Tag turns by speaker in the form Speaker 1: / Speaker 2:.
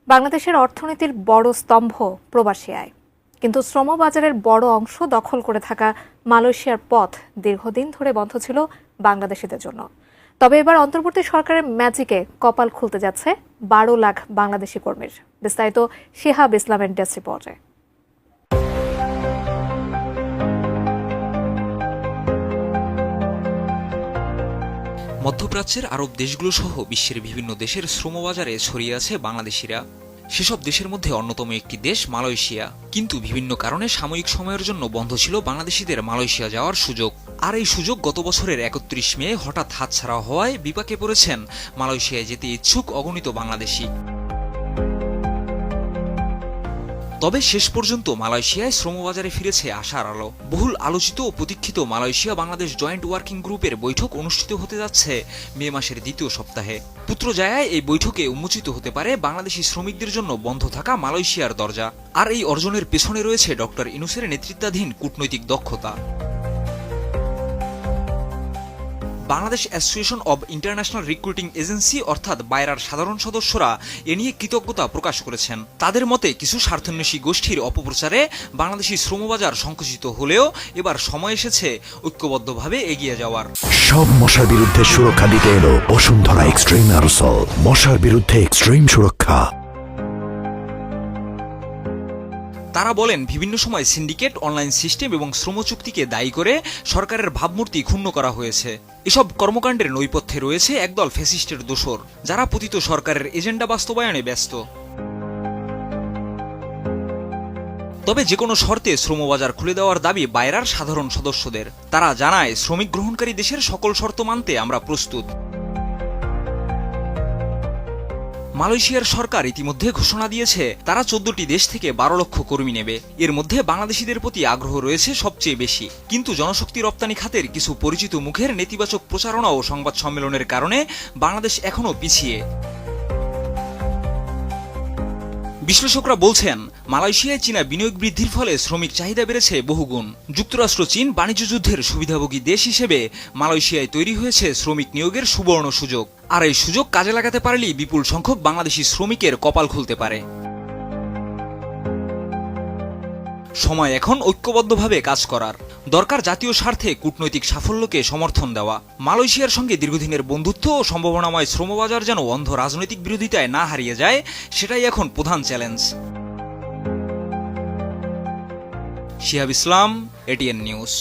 Speaker 1: বাংলাদেশের অর্থনীতির বড় স্তম্ভ প্রবাসী আয়, কিন্তু শ্রমবাজারের বড় অংশ দখল করে থাকা মালয়েশিয়ার পথ দীর্ঘদিন ধরে বন্ধ ছিল বাংলাদেশিদের জন্য। তবে এবার অন্তর্বর্তী সরকারের ম্যাজিকে কপাল খুলতে যাচ্ছে 12 লাখ বাংলাদেশি কর্মীর। বিস্তারিত শিহাব ইসলামের ডেস্ক রিপোর্টে।
Speaker 2: মধ্যপ্রাচ্যের আরব দেশগুলো সহ বিশ্বের বিভিন্ন দেশের শ্রমবাজারে ছড়িয়ে আছে বাংলাদেশিরা। সেসব দেশের মধ্যে অন্যতম একটি দেশ মালয়েশিয়া। কিন্তু বিভিন্ন কারণে সাময়িক সময়ের জন্য বন্ধ ছিল বাংলাদেশিদের মালয়েশিয়া যাওয়ার সুযোগ। আর এই সুযোগ গত বছরের 31 মে হঠাৎ হাতছাড়া হওয়ায় বিপাকে পড়েছেন মালয়েশিয়ায় যেতে ইচ্ছুক অগণিত বাংলাদেশি। তবে শেষ পর্যন্ত মালয়েশিয়ায় শ্রমবাজারে ফিরেছে আশার আলো। বহুল আলোচিত ও প্রতীক্ষিত মালয়েশিয়া বাংলাদেশ জয়েন্ট ওয়ার্কিং গ্রুপের বৈঠক অনুষ্ঠিত হতে যাচ্ছে মে মাসের দ্বিতীয় সপ্তাহে। পুত্রজায়ায় এই বৈঠকে উন্মোচিত হতে পারে বাংলাদেশি শ্রমিকদের জন্য বন্ধ থাকা মালয়েশিয়ার দরজা। আর এই অর্জনের পেছনে রয়েছে ডক্টর ইউনূসের নেতৃত্বাধীন কূটনৈতিক দক্ষতা। Bangladesh association of international recruiting agency অর্থাৎ বায়রার সাধারণ সদস্যরা এ নিয়ে কৃতজ্ঞতা প্রকাশ করেছেন। তাদের মতে কিছু স্বার্থান্বেষী গোষ্ঠীর অপপ্রচারে বাংলাদেশি শ্রমবাজার সংকুচিত হলেও এবার সময় এসেছে ঐক্যবদ্ধভাবে এগিয়ে যাওয়ার।
Speaker 3: সব মশার বিরুদ্ধে সুরক্ষা দিতে এলো বসুন্ধরা এক্সট্রিম অ্যারোসল, মশার বিরুদ্ধে এক্সট্রিম সুরক্ষা।
Speaker 2: তারা বলেন, বিভিন্ন সময় সিন্ডিকেট, অনলাইন সিস্টেম এবং শ্রম চুক্তিকে দায়ী করে সরকারের ভাবমূর্তি ক্ষুণ্ণ করা হয়েছে। এসব কর্মকাণ্ডের নৈপথ্যে রয়েছে একদল ফ্যাসিস্টের দোসর, যারা পতিত সরকারের এজেন্ডা বাস্তবায়নে ব্যস্ত। তবে যে কোনো শর্তে শ্রমবাজার খুলে দেওয়ার দাবি বায়রার সাধারণ সদস্যদের। তারা জানায়, শ্রমিক গ্রহণকারী দেশের সকল শর্ত মানতে আমরা প্রস্তুত। মালয়েশিয়ার সরকার ইতিমধ্যে ঘোষণা দিয়েছে তারা 14টি দেশ থেকে 12 লক্ষ কর্মী নেবে। এর মধ্যে বাংলাদেশিদের প্রতি আগ্রহ রয়েছে সবচেয়ে বেশি। কিন্তু জনশক্তি রপ্তানি খাতের কিছু পরিচিত মুখের নেতিবাচক প্রচারণা ও সংবাদ সম্মেলনের কারণে বাংলাদেশ এখনও পিছিয়ে। বিশ্লেষকরা বলছেন, মালয়েশিয়ায় চীনা বিনিয়োগ বৃদ্ধির ফলে শ্রমিক চাহিদা বেড়েছে বহুগুণ। যুক্তরাষ্ট্র চীন বাণিজ্য যুদ্ধের সুবিধাভোগী দেশ হিসেবে মালয়েশিয়ায় তৈরি হয়েছে শ্রমিক নিয়োগের সুবর্ণ সুযোগ। আর এই সুযোগ কাজে লাগাতে পারলেই বিপুল সংখ্যক বাংলাদেশি শ্রমিকের কপাল খুলতে পারে। সময় এখন ঐক্যবদ্ধভাবে কাজ করার। দরকার জাতীয় স্বার্থে কূটনৈতিক সাফল্যকে সমর্থন দেওয়া। মালয়েশিয়ার সঙ্গে দীর্ঘদিনের বন্ধুত্ব ও সম্ভাবনাময় শ্রমবাজার যেন অন্ধ রাজনৈতিক বিরোধিতায় না হারিয়ে যায়, সেটাই এখন প্রধান চ্যালেঞ্জ। শিহাব ইসলাম, এটিএন নিউজ।